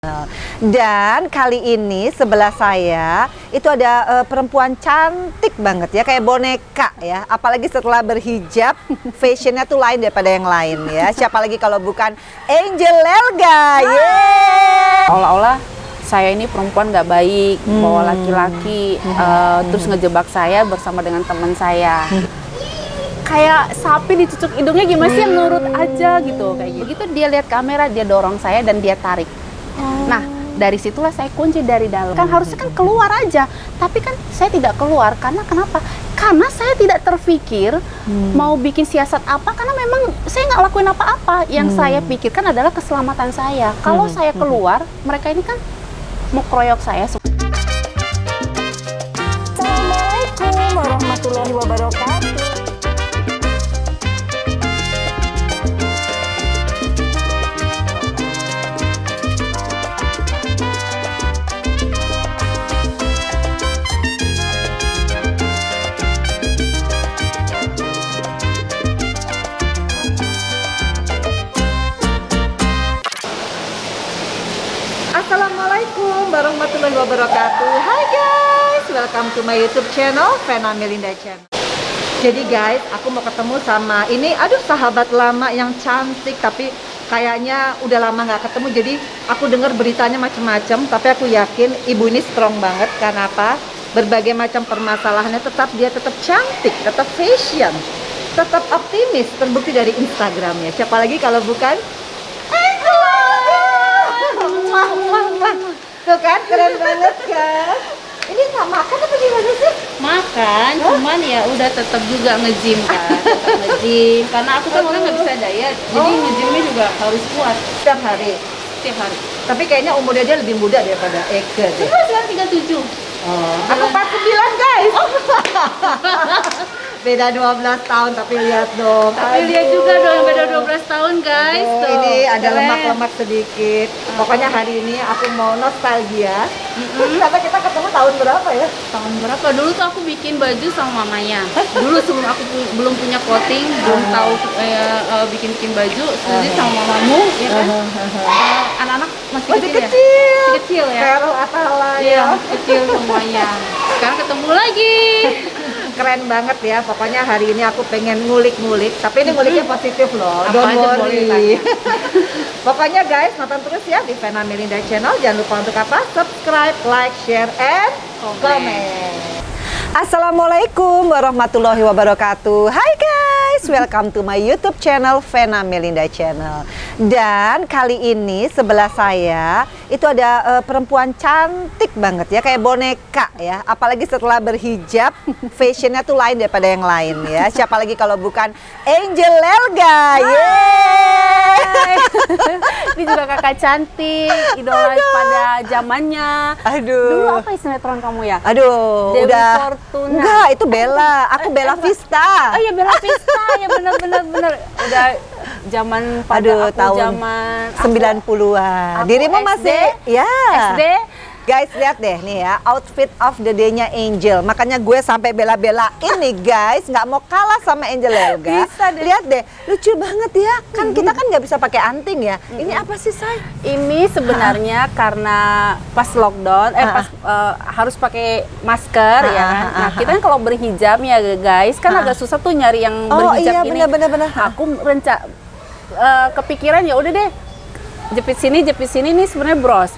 Dan kali ini sebelah saya itu ada perempuan cantik banget ya, kayak boneka ya. Apalagi setelah berhijab, fashionnya tuh lain daripada yang lain ya. Siapa lagi kalau bukan Angel Elga. Yeay! Olah-olah saya ini perempuan nggak baik, bawa laki-laki, terus ngejebak saya bersama dengan teman saya. Kayak sapi dicucuk hidungnya gimana sih, yang nurut aja gitu, kayak gitu. Dia lihat kamera, dia dorong saya dan dia tarik. Nah, dari situlah saya kunci dari dalam. Kan harusnya kan keluar aja, tapi kan saya tidak keluar. Karena kenapa? Karena saya tidak terpikir mau bikin siasat apa, karena memang saya nggak lakuin apa-apa. Yang saya pikirkan adalah keselamatan saya. Kalau saya keluar, mereka ini kan mau keroyok saya. Assalamualaikum warahmatullahi wabarakatuh. Assalamualaikum warahmatullahi wabarakatuh. Hai guys, welcome to my YouTube channel, Vena Melinda Channel. Jadi guys, aku mau ketemu sama ini, sahabat lama yang cantik, tapi kayaknya udah lama nggak ketemu. Jadi aku dengar beritanya macam-macam, tapi aku yakin ibu ini strong banget. Karena apa? Berbagai macam permasalahannya dia tetap cantik, tetap fashion, tetap optimis. Terbukti dari Instagramnya. Siapa lagi kalau bukan tuh kan, keren banget kan? Ini nggak makan apa gimana sih? Makan, cuman ya udah tetap juga nge-gym kan, tetap nge-gym. Karena aku kan orang nggak bisa diet, jadi nge-gymnya juga harus kuat Setiap hari. setiap hari. Tapi kayaknya umurnya dia lebih muda daripada Eke deh. Cuma sekarang 37. Aku 49 guys. Beda 12 tahun, tapi lihat dong. Tapi lihat juga dong, beda 12 tahun guys. Oh, Tuh, ini ada keren. lemak-lemak sedikit. Pokoknya hari ini aku mau nostalgia. Karena kita ketemu tahun berapa ya? Tahun berapa? Dulu tuh aku bikin baju sama mamanya. Dulu sebelum aku belum punya clothing, belum tahu bikin baju, sendiri sama mamamu, ya kan? Anak-anak masih kecil ya? Masih kecil ya? Vero Atala Iya, ya. masih kecil semuanya. Sekarang ketemu lagi. Keren banget ya. Pokoknya hari ini aku pengen ngulik-ngulik. Tapi ini nguliknya positif loh. Apa Don't aja boleh worry. tanya. Pokoknya guys, nonton terus ya di Vena Melinda Channel. Jangan lupa untuk apa? Subscribe, like, share, and comment. Assalamualaikum warahmatullahi wabarakatuh. Hai guys, welcome to my YouTube channel, Vena Melinda Channel. Dan kali ini sebelah saya itu ada perempuan cantik banget ya, kayak boneka ya. Apalagi setelah berhijab, fashionnya tuh lain daripada yang lain ya. Siapa lagi kalau bukan Angel Elga. Yeay! Ini juga kakak cantik, idola pada zamannya. Dulu apa sinetron kamu ya? Aduh, Dewi udah. Fortuna. Enggak, itu Bella. Aku Bella Vista. Oh iya, Bella Vista, ya bener. Udah zaman pada aku tahun zaman 90-an. aku Dirimu SD, masih ya. SD. Guys, lihat deh nih ya, outfit of the day-nya Angel. Makanya gue sampai bela-belain nih guys, nggak mau kalah sama Angel Elga. Bisa deh. Lihat deh, lucu banget ya. Kan kita kan nggak bisa pakai anting ya. Ini apa sih, Say? Ini sebenarnya karena pas lockdown, harus pakai masker ya kan. Nah, kita kan kalau berhijab ya guys, kan agak susah tuh nyari yang berhijab ini. Bener. Aku kepikiran ya udah deh, jepit sini nih sebenarnya bros.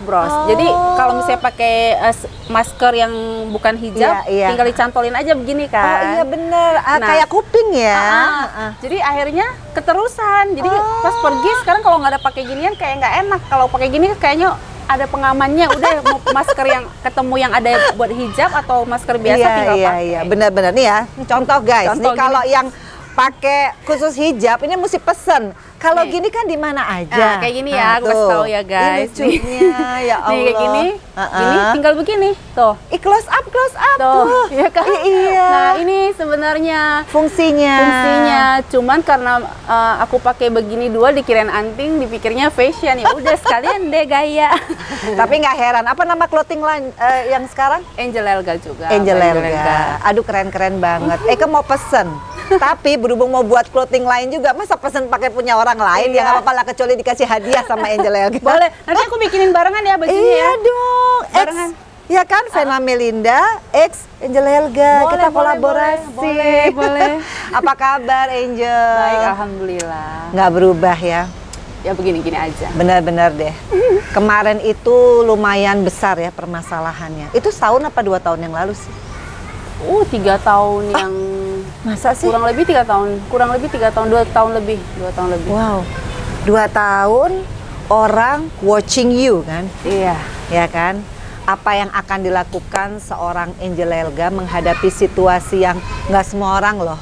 Jadi kalau misalnya pakai masker yang bukan hijab, Iya. tinggal dicantolin aja begini kan. Oh iya bener, Nah, kayak kuping ya. Jadi akhirnya keterusan. Jadi pas pergi sekarang kalau nggak ada pakai ginian kayak nggak enak. Kalau pakai gini kayaknya ada pengamannya. Udah mau masker yang ketemu yang ada buat hijab atau masker biasa tinggal pakai. Iya, benar-benar nih ya. Contoh guys, Contoh nih kalau gini. yang pakai khusus hijab ini mesti pesen. Kalau Nih. gini kan di mana aja. Kayak gini ya, aku kasih tahu ya guys. Ini lucunya, ya Allah. Nih kayak gini, gini tinggal begini, tuh. Close up Tuh, ya kan? Iya. Nah ini sebenarnya fungsinya. cuman karena aku pakai begini dua dikirain anting, dipikirnya fashion, ya udah sekalian deh gaya. Tapi nggak heran, apa nama clothing line yang sekarang? Angel Elga juga. Angel Angel Elga. Aduh keren-keren banget. Eka mau pesen. Tapi berhubung mau buat clothing lain juga, masa pesen pakai punya orang lain? Ya Iya. nggak apa-apa lah, kecuali dikasih hadiah sama Angel Elga. Boleh, nanti aku bikinin barengan ya bajunya Iya ya. dong. Barengan. Ya kan, Vena Melinda, X Angel Elga. Boleh, Kita boleh, kolaborasi. boleh. Apa kabar Angel? Baik, alhamdulillah. Nggak berubah ya? Ya begini-gini aja. Benar-benar deh. Kemarin itu lumayan besar ya permasalahannya. Itu setahun apa 2 tahun yang lalu sih? 3 tahun yang Masa sih? kurang lebih 3 tahun, 2 tahun lebih. Wow. 2 tahun orang watching you kan? Iya. Ya kan? Apa yang akan dilakukan seorang Angel Elga menghadapi situasi yang nggak semua orang loh.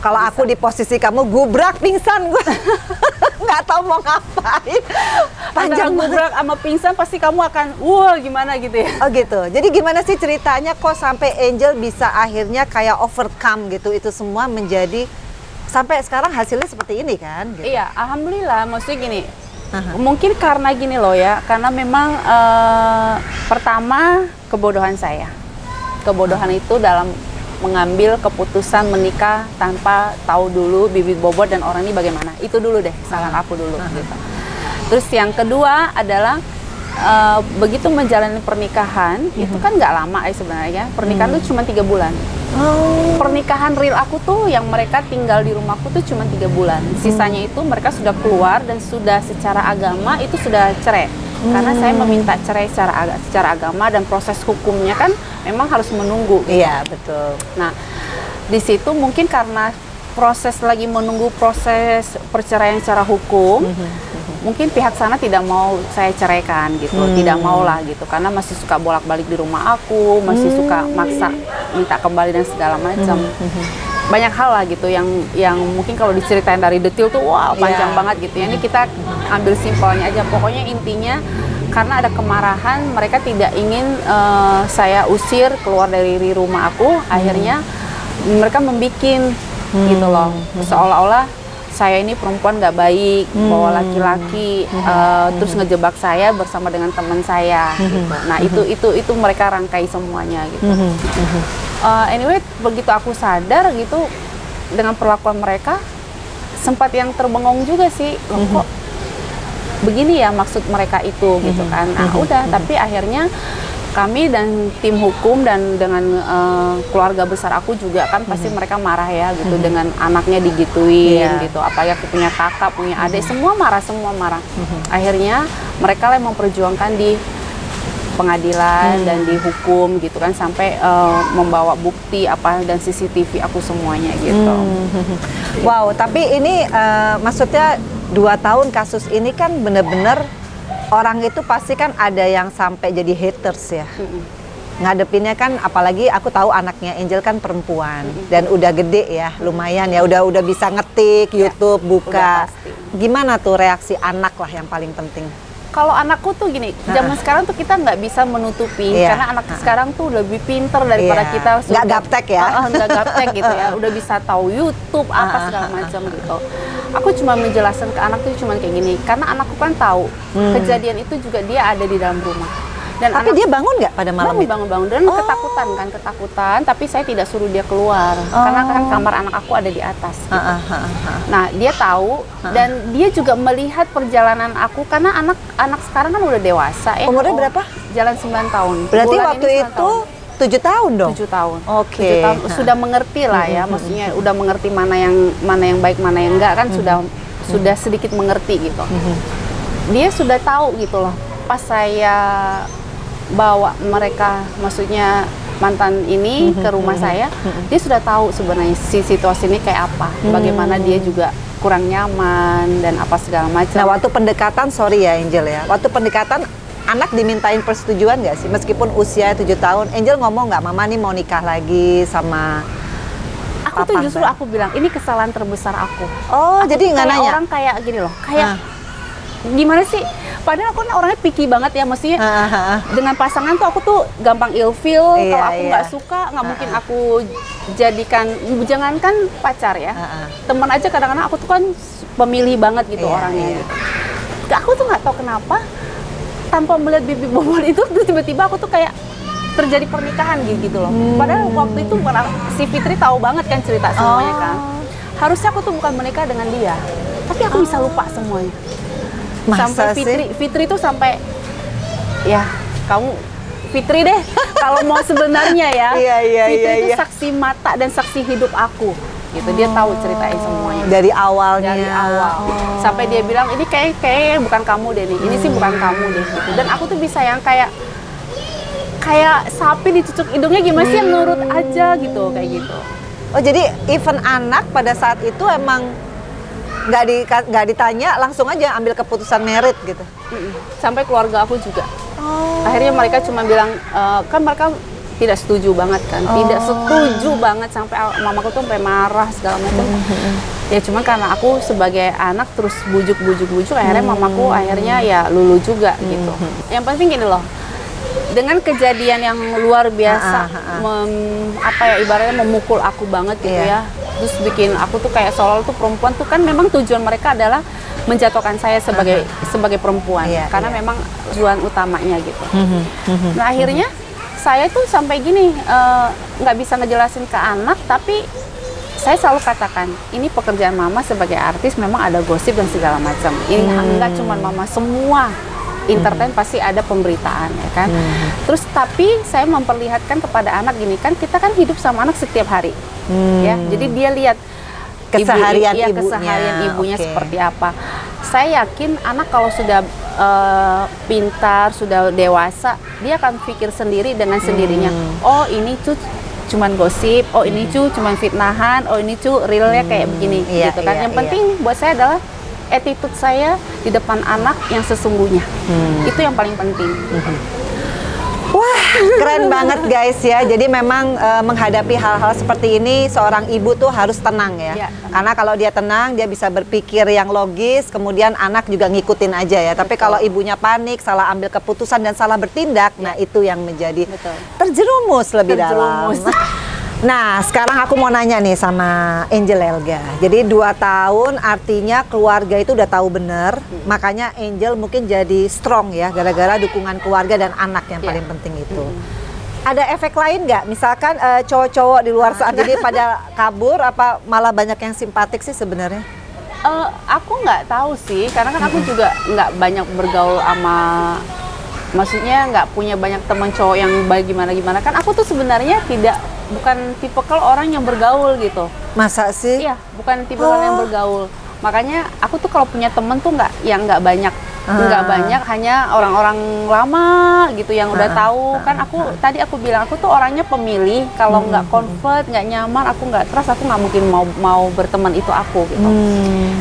Kalau aku di posisi kamu, gubrak pingsan gue. Nggak tahu mau ngapain. Panjang Antara banget. gubrak sama pingsan pasti kamu akan wah gimana gitu ya. Oh gitu. Jadi gimana sih ceritanya kok sampai Angel bisa akhirnya kayak overcome gitu, itu semua menjadi sampai sekarang hasilnya seperti ini kan? Gitu. Iya, alhamdulillah. Maksudnya gini, Aha. mungkin karena gini loh ya, karena memang pertama kebodohan saya. Kebodohan itu dalam mengambil keputusan menikah tanpa tahu dulu bibit bobot dan orang ini bagaimana. Itu dulu deh, kesalahan aku dulu. Gitu. Terus yang kedua adalah begitu menjalani pernikahan, itu kan nggak lama sebenarnya. Pernikahan itu cuma 3 bulan. Oh. Pernikahan real aku tuh yang mereka tinggal di rumahku tuh cuma 3 bulan. Sisanya itu mereka sudah keluar dan sudah secara agama itu sudah cerai. Karena saya meminta cerai secara agama dan proses hukumnya kan memang harus menunggu. Gitu. Iya betul. Nah, di situ mungkin karena proses lagi menunggu proses perceraian secara hukum, mungkin pihak sana tidak mau saya ceraikan gitu, tidak mau lah gitu, karena masih suka bolak-balik di rumah aku, masih suka maksa minta kembali dan segala macam. Banyak hal lah gitu yang mungkin kalau diceritain dari detail tuh wow panjang banget gitu ya. Ini kita ambil simpelnya aja. Pokoknya intinya karena ada kemarahan, mereka tidak ingin saya usir keluar dari rumah aku. Akhirnya mereka membikin gitu loh, seolah-olah saya ini perempuan nggak baik, bawa laki-laki, terus ngejebak saya bersama dengan teman saya. Gitu. Nah itu mereka rangkai semuanya gitu. Anyway, begitu aku sadar gitu dengan perlakuan mereka, sempat yang terbengong juga sih, loh kok begini ya maksud mereka itu gitu kan. Nah udah, tapi akhirnya kami dan tim hukum dan dengan keluarga besar aku juga kan pasti mereka marah ya gitu dengan anaknya digituin gitu. Apalagi aku punya kakak, punya adik, semua marah. Akhirnya mereka lah yang memperjuangkan di pengadilan dan dihukum gitu kan, sampai membawa bukti apa dan CCTV aku semuanya gitu. Wow, tapi ini maksudnya 2 tahun kasus ini kan bener-bener orang itu pasti kan ada yang sampai jadi haters ya. Ngadepinnya kan, apalagi aku tahu anaknya Angel kan perempuan dan udah gede ya, lumayan ya, udah bisa ngetik YouTube, buka. Udah pasti. Gimana tuh reaksi anak lah yang paling penting? Kalau anakku tuh gini, zaman sekarang tuh kita nggak bisa menutupi karena anak sekarang tuh lebih pinter daripada kita. Nggak gaptek ya? Nggak gaptek gitu ya, udah bisa tahu YouTube apa segala macam gitu. Aku cuma menjelaskan ke anak tuh cuma kayak gini, karena anakku kan tahu kejadian itu juga dia ada di dalam rumah. Dan Tapi dia bangun nggak pada malam itu? bangun dan ketakutan, tapi saya tidak suruh dia keluar karena kan kamar anak aku ada di atas gitu. Nah dia tahu dan dia juga melihat perjalanan aku, karena anak sekarang kan udah dewasa ya. Umurnya berapa? Jalan 9 tahun. Berarti Bulan waktu ini 9 itu tahun. 7 tahun dong? 7 tahun. Oke. 7 tahun sudah mengerti lah ya, maksudnya udah mengerti mana yang baik mana yang enggak kan, sudah sedikit mengerti gitu. Dia sudah tahu gitu loh. Pas saya bawa mereka, maksudnya mantan ini ke rumah saya, dia sudah tahu sebenarnya si situasi ini kayak apa, bagaimana dia juga kurang nyaman dan apa segala macam. Nah waktu pendekatan, sorry ya Angel ya, waktu pendekatan anak dimintain persetujuan nggak sih? Meskipun usia 7 tahun, Angel ngomong nggak, mama nih mau nikah lagi sama aku tuh justru aku bilang, ini kesalahan terbesar aku. Oh, jadi nggak nanya? Orang kayak gini loh, kayak gimana sih? Padahal aku orangnya picky banget ya, maksudnya dengan pasangan tuh aku tuh gampang ilfeel. Kalau aku nggak suka, nggak mungkin aku jadikan, jangankan pacar ya, teman aja kadang-kadang aku tuh kan pemilih banget gitu orangnya. Gitu. Aku tuh nggak tahu kenapa, tanpa melihat bibit bobot itu, terus tiba-tiba aku tuh kayak terjadi pernikahan gitu loh. Padahal waktu itu si Fitri tahu banget kan cerita semuanya kan. Harusnya aku tuh bukan menikah dengan dia, tapi aku bisa lupa semuanya. Masa Sampai sih? Fitri tuh sampai ya kamu Fitri deh kalau mau sebenarnya ya. Fitri itu saksi mata dan saksi hidup aku. Gitu dia tahu ceritain semuanya dari awalnya. dari awal sampai dia bilang ini kayak bukan kamu deh nih, ini sih bukan kamu deh gitu. Dan aku tuh bisa yang kayak sapi dicucuk hidungnya gimana sih yang nurut aja gitu kayak gitu. Oh jadi even anak pada saat itu emang nggak ditanya, langsung aja ambil keputusan merit gitu. Sampai keluarga aku juga. Akhirnya mereka cuma bilang kan mereka tidak setuju banget kan, tidak setuju banget sampai mamaku tuh sampai marah segala macam. Ya cuman karena aku sebagai anak terus bujuk akhirnya mamaku akhirnya ya lulu juga gitu. Yang penting gini loh, dengan kejadian yang luar biasa, ibaratnya memukul aku banget gitu ya. Terus bikin aku tuh kayak seolah tuh perempuan tuh kan memang tujuan mereka adalah menjatuhkan saya sebagai perempuan karena memang tujuan utamanya gitu. Nah akhirnya saya tuh sampai gini nggak bisa ngejelasin ke anak, tapi saya selalu katakan ini pekerjaan mama sebagai artis, memang ada gosip dan segala macam. Ini enggak cuma mama, semua entertain pasti ada pemberitaan ya kan. Terus tapi saya memperlihatkan kepada anak gini kan, kita kan hidup sama anak setiap hari ya, jadi dia lihat keseharian ibunya seperti apa. Saya yakin anak kalau sudah pintar, sudah dewasa, dia akan pikir sendiri dengan sendirinya. Oh ini tuh cuman gosip, oh ini tuh cuman fitnahan, oh ini tuh realnya kayak begini gitu kan. Yang penting buat saya adalah attitude saya di depan anak yang sesungguhnya. Itu yang paling penting. Wah, keren banget guys ya. Jadi memang menghadapi hal-hal seperti ini seorang ibu tuh harus tenang ya. Karena kalau dia tenang, dia bisa berpikir yang logis, kemudian anak juga ngikutin aja ya. Tapi kalau ibunya panik, salah ambil keputusan dan salah bertindak, nah itu yang menjadi terjerumus lebih dalam. Nah, sekarang aku mau nanya nih sama Angel Elga. Jadi 2 tahun artinya keluarga itu udah tahu bener, makanya Angel mungkin jadi strong ya, gara-gara dukungan keluarga dan anak yang paling penting itu. Ada efek lain nggak? Misalkan cowok-cowok di luar sana jadi pada kabur, apa malah banyak yang simpatik sih sebenarnya? Aku nggak tahu sih, karena kan aku juga nggak banyak bergaul sama, maksudnya nggak punya banyak teman cowok yang baik gimana kan. Aku tuh sebenarnya bukan tipikal orang yang bergaul gitu. Masa sih? Iya, bukan tipikal yang bergaul. Makanya aku tuh kalau punya temen tuh nggak banyak, hanya orang-orang lama gitu yang udah tahu. Kan tadi aku bilang aku tuh orangnya pemilih. Kalau nggak convert, nggak nyaman, aku nggak trust, aku nggak mungkin mau berteman itu aku gitu.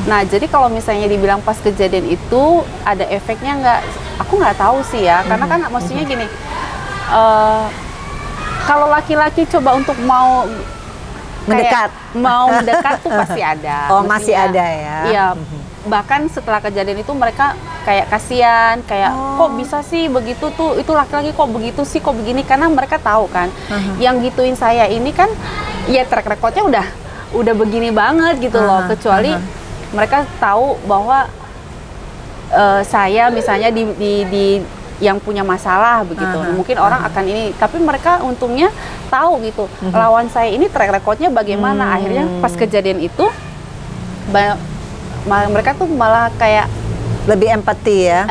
Nah jadi kalau misalnya dibilang pas kejadian itu ada efeknya nggak? Aku nggak tahu sih ya. Karena kan maksudnya gini. Kalau laki-laki coba untuk mau mendekat tuh pasti ada. Oh, masih ada ya? Iya. Bahkan setelah kejadian itu mereka kayak kasihan, kayak kok bisa sih begitu tuh, itu laki-laki kok begitu sih, kok begini, karena mereka tahu kan yang gituin saya ini kan ya track recordnya udah begini banget gitu loh. Kecuali mereka tahu bahwa saya misalnya di yang punya masalah begitu, mungkin orang akan ini, tapi mereka untungnya tahu gitu lawan saya ini track recordnya bagaimana. Akhirnya pas kejadian itu mereka tuh malah kayak lebih empati ya,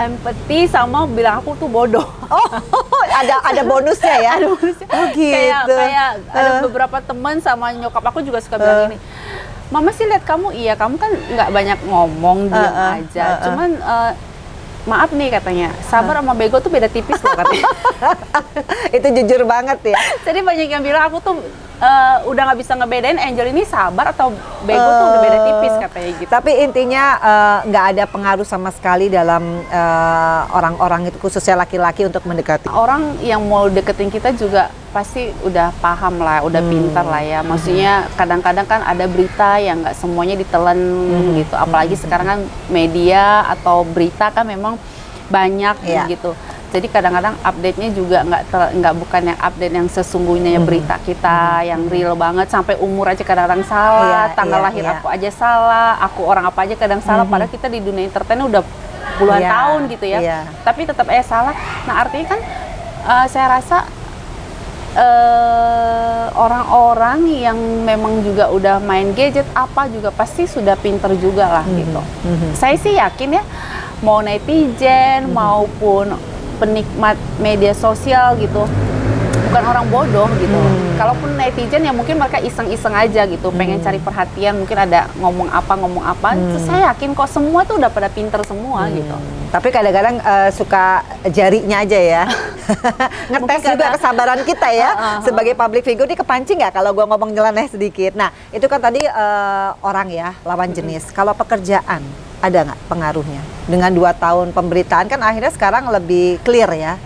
sama bilang aku tuh bodoh. Ada bonusnya ya. Ada bonusnya. Oh gitu. Kayak ada beberapa teman sama nyokap aku juga suka bilang ini, Mama sih lihat kamu, iya kamu kan nggak banyak ngomong, diam aja, cuman maaf nih katanya, sabar sama bego tuh beda tipis loh katanya. Itu jujur banget ya. Jadi banyak yang bilang aku tuh udah nggak bisa ngebedain Angel ini sabar atau bego tuh udah beda tipis katanya gitu. Tapi intinya nggak ada pengaruh sama sekali dalam orang-orang itu, khususnya laki-laki, untuk mendekati. Orang yang mau deketin kita juga pasti udah paham lah, udah pintar lah ya. Maksudnya kadang-kadang kan ada berita yang nggak semuanya ditelan gitu. Apalagi sekarang kan media atau berita kan memang banyak gitu. Jadi kadang-kadang update-nya juga nggak bukan yang update yang sesungguhnya berita kita yang real banget, sampai umur aja kadang-kadang salah, tanggal lahir aku aja salah, aku orang apa aja kadang salah, padahal kita di dunia entertain udah puluhan tahun gitu ya. Tapi tetap salah. Nah artinya kan saya rasa orang-orang yang memang juga udah main gadget apa juga pasti sudah pinter juga lah gitu. Saya sih yakin ya, mau netizen maupun penikmat media sosial gitu, bukan orang bodoh gitu. Kalaupun netizen ya mungkin mereka iseng-iseng aja gitu, pengen cari perhatian, mungkin ada ngomong apa. Terus saya yakin kok semua tuh udah pada pinter semua gitu. Tapi kadang-kadang suka jarinya aja ya. Ngetes juga kesabaran kita ya. Sebagai public figure ini kepancing nggak kalau gua ngomong nyeleneh sedikit. Nah, itu kan tadi orang ya, lawan jenis. Kalau pekerjaan, ada nggak pengaruhnya? Dengan 2 tahun pemberitaan kan akhirnya sekarang lebih clear ya.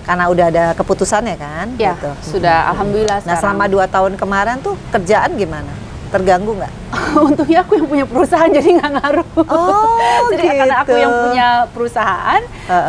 Karena udah ada keputusannya kan? Ya, gitu. sudah alhamdulillah Nah, sekarang. selama 2 tahun kemarin tuh kerjaan gimana? Terganggu nggak? Untungnya aku yang punya perusahaan jadi nggak ngaruh. Oh, Jadi karena aku gitu. yang punya perusahaan,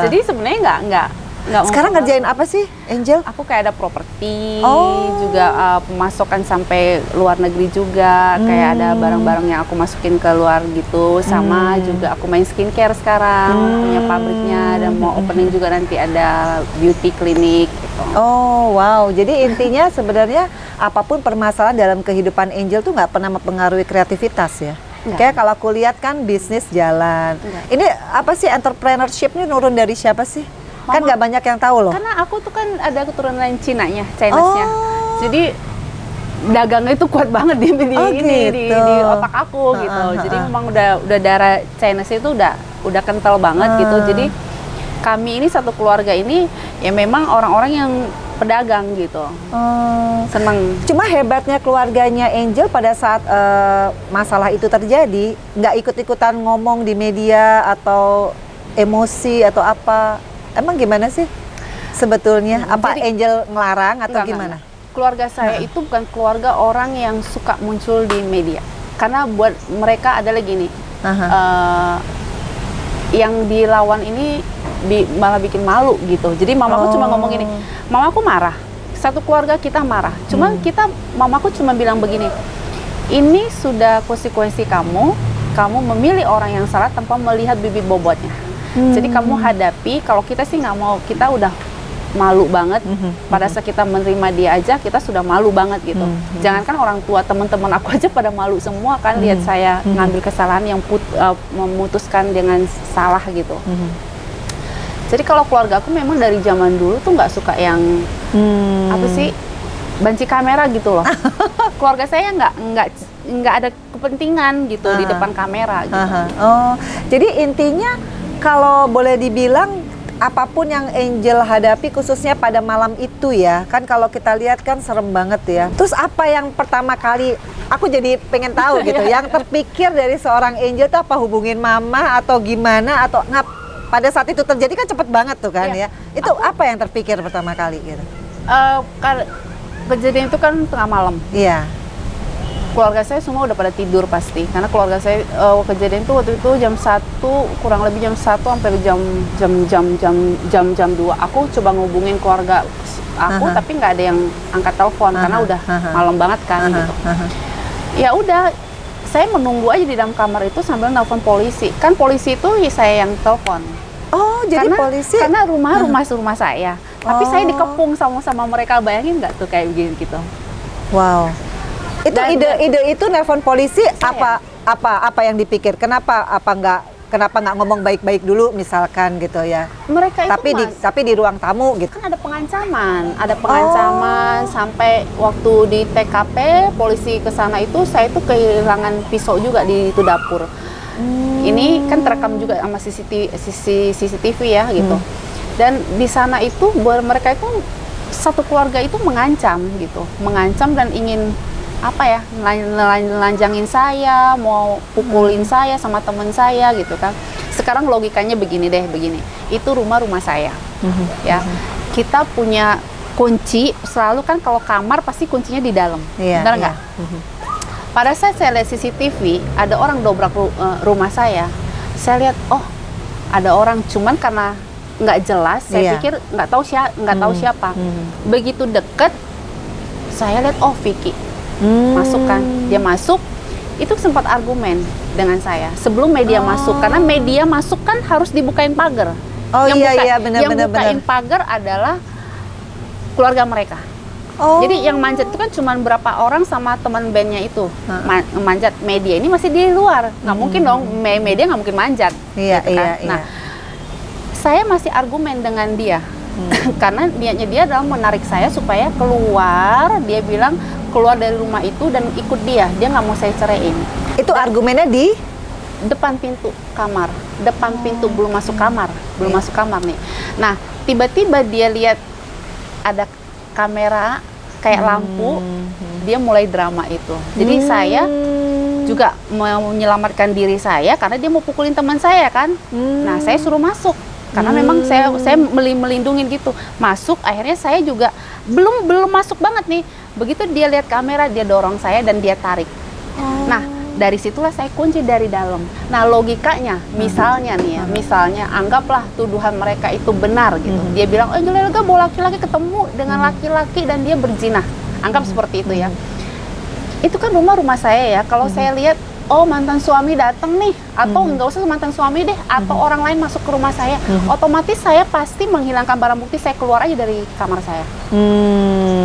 jadi sebenarnya nggak Sekarang ngerjain apa sih, Angel? Aku kayak ada properti, Oh. juga pemasukan sampai luar negeri juga, kayak ada barang-barang yang aku masukin ke luar gitu, sama juga aku main skincare sekarang, punya pabriknya, dan mau opening juga nanti ada beauty clinic gitu. Oh, wow. Jadi intinya sebenarnya apapun permasalahan dalam kehidupan Angel tuh nggak pernah mempengaruhi kreativitas ya? Nggak. Kayak kalau aku lihat kan bisnis jalan. Nggak. Ini apa sih entrepreneurship ini nurun dari siapa sih? Kan Mama. nggak banyak yang tahu loh. Karena aku tuh kan ada keturunan Chinanya, Chinese-nya. Oh. Jadi dagangnya itu kuat banget di Oh, ini di gitu. otak aku gitu. Jadi memang udah darah Chinese itu udah kental banget gitu. Jadi kami ini satu keluarga ini ya memang orang-orang yang pedagang gitu. Seneng. Cuma hebatnya keluarganya Angel pada saat masalah itu terjadi, nggak ikut-ikutan ngomong di media atau emosi atau apa. Emang gimana sih sebetulnya? Apa Jadi- Angel ngelarang atau Enggak, gimana? Keluarga saya itu bukan keluarga orang yang suka muncul di media. Karena buat mereka adalah gini, yang dilawan ini malah bikin malu gitu. Jadi mamaku cuma ngomong gini, mamaku marah. Satu keluarga kita marah. Cuma mamaku cuma bilang begini, ini sudah konsekuensi kamu memilih orang yang salah tanpa melihat bibit bobotnya. Jadi kamu hadapi, kalau kita sih nggak mau, kita udah malu banget. Pada saat kita menerima dia aja, kita sudah malu banget gitu. Jangankan orang tua, teman-teman aku aja pada malu semua kan lihat saya ngambil kesalahan yang memutuskan dengan salah gitu. Jadi kalau keluarga aku memang dari zaman dulu tuh nggak suka yang apa sih, banci kamera gitu loh. Keluarga saya nggak ada kepentingan gitu di depan kamera gitu. Oh, jadi intinya kalau boleh dibilang apapun yang Angel hadapi khususnya pada malam itu ya, kan kalau kita lihat kan serem banget ya. Terus apa yang pertama kali, aku jadi pengen tahu gitu, yang terpikir dari seorang Angel itu apa, hubungin mama atau gimana, atau pada saat itu terjadi kan cepet banget tuh kan ya. Itu apa yang terpikir pertama kali gitu? Kejadian itu kan tengah malam. Iya. Keluarga saya semua udah pada tidur pasti, karena keluarga saya kejadian itu waktu itu jam 1, kurang lebih jam 1 sampai jam 2. Aku coba ngubungin keluarga aku tapi nggak ada yang angkat telepon karena udah malam banget kan gitu. Ya udah, saya menunggu aja di dalam kamar itu sambil nelpon polisi. Kan polisi itu saya yang telepon. Oh, jadi polisi? Karena rumah saya. Tapi saya dikepung sama mereka, bayangin nggak tuh kayak begini gitu. Wow. Itu ide itu nelpon polisi apa yang dipikir? Kenapa nggak ngomong baik-baik dulu misalkan gitu ya? Mereka itu tapi di ruang tamu gitu. kan ada pengancaman sampai waktu di TKP polisi ke sana itu saya itu kehilangan pisau juga di itu dapur. Ini kan terekam juga sama CCTV ya gitu. Dan di sana itu mereka itu satu keluarga itu mengancam dan ingin nelanjangin saya, mau pukulin saya sama teman saya gitu kan. Sekarang logikanya begini. Itu rumah saya. Ya. Kita punya kunci, selalu kan kalau kamar pasti kuncinya di dalam. Benar nggak? Pada saat saya lihat CCTV, ada orang dobrak rumah saya. Saya lihat, oh, ada orang, cuman karena nggak jelas, saya pikir nggak tahu siapa. Begitu deket, saya lihat, oh, Vicky. Masuk kan, dia masuk, itu sempat argumen dengan saya sebelum media masuk, karena media masuk kan harus dibukain pagar. Oh, yang benar. bukain pagar adalah keluarga mereka. Oh. Jadi yang manjat itu kan cuma berapa orang sama teman bandnya itu manjat. Media ini masih di luar, nggak mungkin dong, media nggak mungkin manjat. Iya, gitu kan. iya. Nah, saya masih argumen dengan dia karena niatnya dia adalah menarik saya supaya keluar. Dia bilang keluar dari rumah itu dan ikut dia nggak mau saya ceraiin. Itu argumennya di Depan pintu kamar, depan pintu, belum masuk kamar nih. Nah, tiba-tiba dia lihat ada kamera kayak lampu, dia mulai drama itu. Jadi saya juga mau menyelamatkan diri saya karena dia mau pukulin teman saya kan. Nah, saya suruh masuk karena memang saya melindungi gitu. Masuk, akhirnya saya juga belum masuk banget nih. Begitu dia lihat kamera, dia dorong saya dan dia tarik. Nah, dari situlah saya kunci dari dalam. Nah, logikanya, misalnya nih ya, misalnya anggaplah tuduhan mereka itu benar gitu. Dia bilang, Angel Elga bawa laki-laki ketemu dengan laki-laki dan dia berzina. Anggap seperti itu ya. Itu kan rumah saya ya. Kalau saya lihat, oh mantan suami datang nih, atau nggak usah mantan suami deh, atau orang lain masuk ke rumah saya, otomatis saya pasti menghilangkan barang bukti, saya keluar aja dari kamar saya.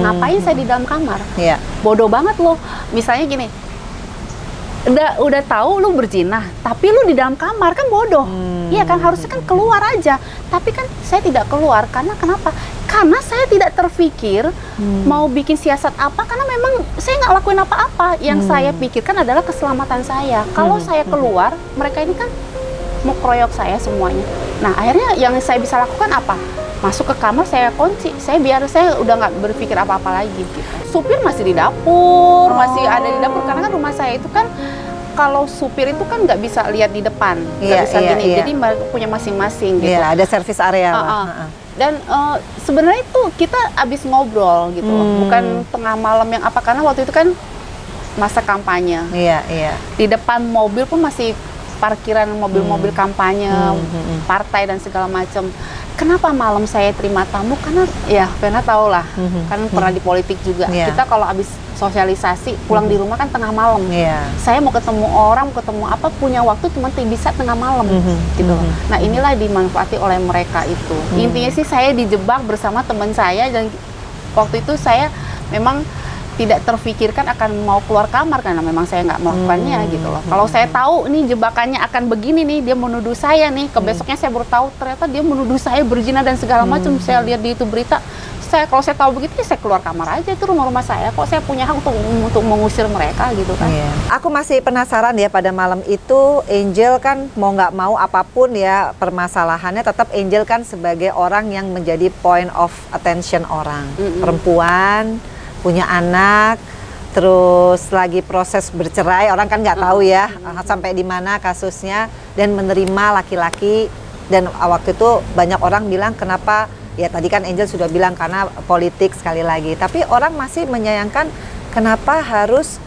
Ngapain saya di dalam kamar? Iya. Bodoh banget loh. Misalnya gini, udah tahu lu berzina, tapi lu di dalam kamar, kan bodoh. Iya kan, harusnya kan keluar aja. Tapi kan saya tidak keluar, karena kenapa? Karena saya tidak terpikir mau bikin siasat apa, karena memang saya nggak lakuin apa-apa. Yang saya pikirkan adalah keselamatan saya. Kalau saya keluar, mereka ini kan mau keroyok saya semuanya. Nah, akhirnya yang saya bisa lakukan apa? Masuk ke kamar, saya kunci. Saya udah nggak berpikir apa-apa lagi gitu. Supir masih di dapur, masih ada di dapur, karena kan rumah saya itu kan kalau supir itu kan nggak bisa lihat di depan, nggak bisa gini. Jadi punya masing-masing gitu. Iya, ada service area lah. Dan sebenarnya itu kita abis ngobrol gitu, bukan tengah malam yang apa, karena waktu itu kan masa kampanye. Iya. Di depan mobil pun masih parkiran mobil-mobil kampanye, partai dan segala macam. Kenapa malam saya terima tamu? Karena ya Vena tahu lah, kan pernah di politik juga. Kita kalau habis sosialisasi pulang di rumah kan tengah malam. Saya mau ketemu orang, mau ketemu apa, punya waktu cuma bisa tengah malam gitu. Nah, inilah dimanfaati oleh mereka itu. Intinya sih saya dijebak bersama teman saya, dan waktu itu saya memang tidak terfikirkan akan mau keluar kamar karena memang saya nggak melakukannya gitu loh. Kalau saya tahu nih jebakannya akan begini nih, dia menuduh saya nih, besoknya saya baru tahu ternyata dia menuduh saya berzina dan segala macam. Saya lihat di itu berita, kalau saya tahu begitu ya saya keluar kamar aja, itu rumah saya kok, saya punya hak untuk mengusir mereka gitu kan. Aku masih penasaran ya, pada malam itu Angel kan mau nggak mau apapun ya permasalahannya, tetap Angel kan sebagai orang yang menjadi point of attention orang, perempuan, punya anak, terus lagi proses bercerai, orang kan nggak tahu ya sampai di mana kasusnya, dan menerima laki-laki. Dan waktu itu banyak orang bilang kenapa, ya tadi kan Angel sudah bilang karena politik sekali lagi, tapi orang masih menyayangkan kenapa harus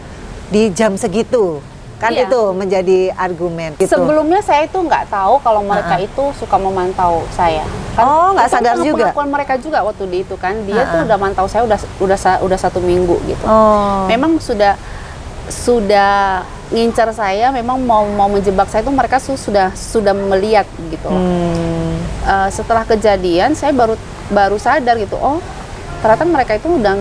di jam segitu, kan itu menjadi argumen gitu. Sebelumnya saya itu nggak tahu kalau mereka itu suka memantau saya. Kan, nggak sadar juga. Pengakuan mereka juga waktu di itu kan, dia tuh udah mantau saya udah 1 minggu gitu. Memang sudah ngincar saya, memang mau menjebak saya itu, mereka sudah melihat gitu loh. Setelah kejadian saya baru sadar gitu, oh ternyata mereka itu udah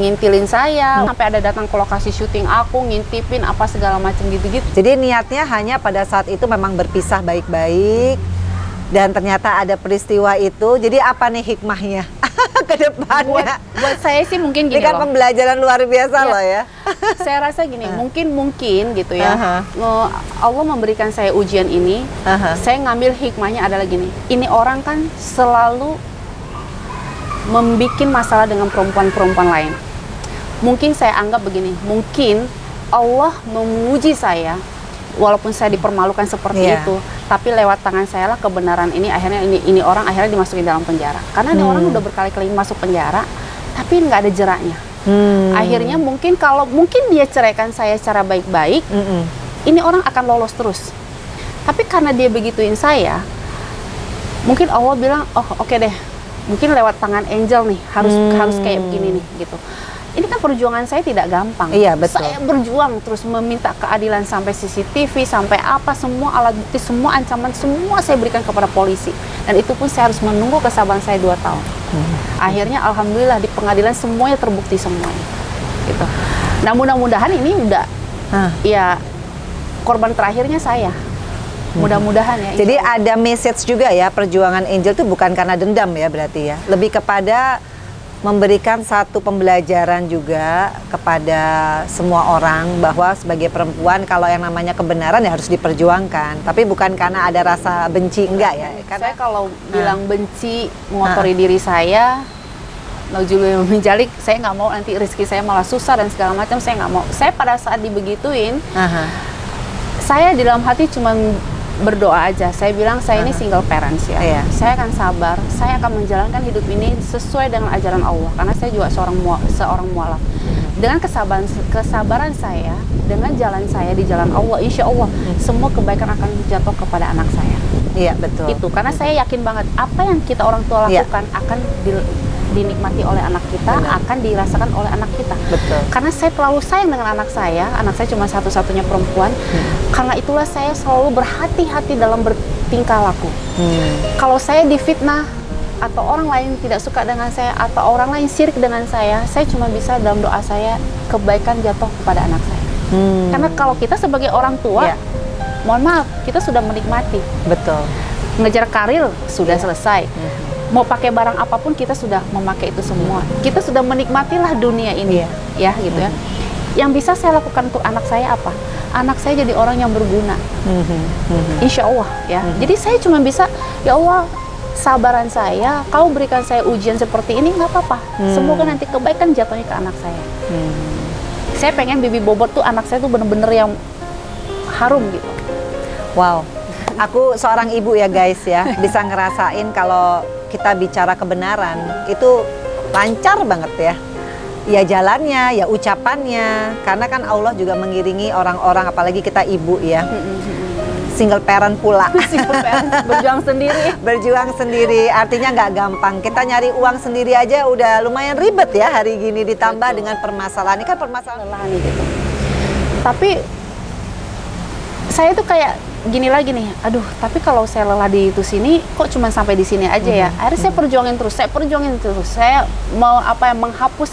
ngintilin saya, sampai ada datang ke lokasi syuting aku, ngintipin apa segala macam gitu-gitu. Jadi niatnya hanya pada saat itu memang berpisah baik-baik, dan ternyata ada peristiwa itu. Jadi apa nih hikmahnya ke depannya? Buat saya sih mungkin gini ini kan loh, pembelajaran luar biasa loh ya. Saya rasa gini, mungkin gitu ya, Allah memberikan saya ujian ini. Saya ngambil hikmahnya adalah gini, ini orang kan selalu membuat masalah dengan perempuan-perempuan lain. Mungkin saya anggap begini, mungkin Allah memuji saya, walaupun saya dipermalukan seperti itu, tapi lewat tangan saya lah kebenaran ini, akhirnya ini orang akhirnya dimasukin dalam penjara. Karena ini orang udah berkali-kali masuk penjara, tapi nggak ada jeraknya. Akhirnya mungkin dia ceraikan saya secara baik-baik, ini orang akan lolos terus. Tapi karena dia begituin saya, mungkin Allah bilang, oh oke deh, mungkin lewat tangan Angel nih harus kayak begini nih gitu. ini kan perjuangan saya tidak gampang. Iya, betul. Saya berjuang terus meminta keadilan sampai CCTV, sampai apa, semua alat bukti, semua ancaman, semua saya berikan kepada polisi. Dan itu pun saya harus menunggu kesabaran saya 2 tahun. Akhirnya alhamdulillah di pengadilan semuanya terbukti semuanya. Gitu. Nah mudah-mudahan ini udah, ya korban terakhirnya saya. Mudah-mudahan ya. Jadi ada message juga ya, perjuangan Angel itu bukan karena dendam ya berarti ya. Lebih kepada memberikan satu pembelajaran juga kepada semua orang bahwa sebagai perempuan kalau yang namanya kebenaran ya harus diperjuangkan. Tapi bukan karena ada rasa benci, enggak ya. Saya kalau bilang benci, mengotori diri saya, naudzubillah min dzalik, saya nggak mau nanti rezeki saya malah susah dan segala macam, saya nggak mau. Saya pada saat dibegituin, saya di dalam hati cuma berdoa aja. Saya bilang saya ini single parents ya. Saya akan sabar, saya akan menjalankan hidup ini sesuai dengan ajaran Allah. Karena saya juga seorang mualaf. Dengan kesabaran saya, dengan jalan saya di jalan Allah, insya Allah semua kebaikan akan jatuh kepada anak saya. Iya betul. Itu karena saya yakin banget apa yang kita orang tua lakukan akan dinikmati oleh anak kita, akan dirasakan oleh anak kita. Betul. Karena saya terlalu sayang dengan anak saya cuma satu-satunya perempuan. Karena itulah saya selalu berhati-hati dalam bertingkah laku. Kalau saya difitnah atau orang lain tidak suka dengan saya atau orang lain syirik dengan saya cuma bisa dalam doa saya kebaikan jatuh kepada anak saya. Karena kalau kita sebagai orang tua, mohon maaf, kita sudah menikmati. Betul. Ngejar karir sudah selesai. Mau pakai barang apapun kita sudah memakai itu semua. Kita sudah menikmatilah dunia ini, ya gitu ya. Yang bisa saya lakukan untuk anak saya apa? Anak saya jadi orang yang berguna. Insya Allah ya. Jadi saya cuma bisa, ya Allah, sabaran saya, kau berikan saya ujian seperti ini nggak apa-apa. Semoga nanti kebaikan jatuhnya ke anak saya. Saya pengen Bibi Bobot tuh anak saya tuh bener-bener yang harum gitu. Wow. Aku seorang ibu ya guys ya, bisa ngerasain kalau kita bicara kebenaran itu lancar banget ya. Ya jalannya, ya ucapannya, karena kan Allah juga mengiringi orang-orang, apalagi kita ibu ya. Single parent pula. Single parent, berjuang sendiri. Berjuang sendiri, artinya nggak gampang. Kita nyari uang sendiri aja udah lumayan ribet ya hari gini, ditambah dengan permasalahan. Ini kan permasalahan gitu. Tapi saya tuh kayak gini lagi nih, aduh, tapi kalau saya lelah di itu sini, kok cuma sampai di sini aja ya? Akhirnya saya perjuangin terus, saya mau apa yang menghapus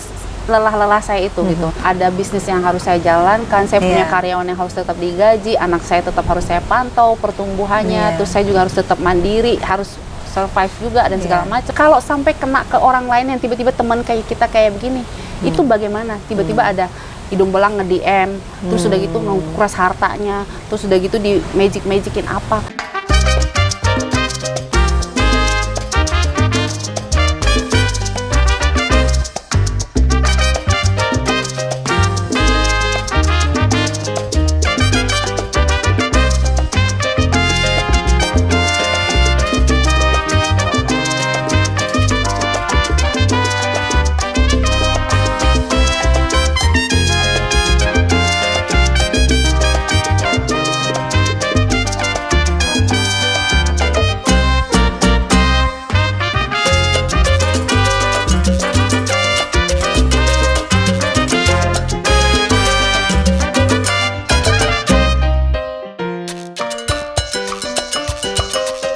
lelah-lelah saya itu gitu. Ada bisnis yang harus saya jalankan, saya punya karyawan yang harus tetap digaji, anak saya tetap harus saya pantau pertumbuhannya, terus saya juga harus tetap mandiri, harus survive juga dan segala macam. Kalau sampai kena ke orang lain yang tiba-tiba teman kayak kita kayak begini, itu bagaimana? Tiba-tiba ada hidung belang nge-DM, terus udah gitu nguras hartanya, terus udah gitu di magic-magicin apa.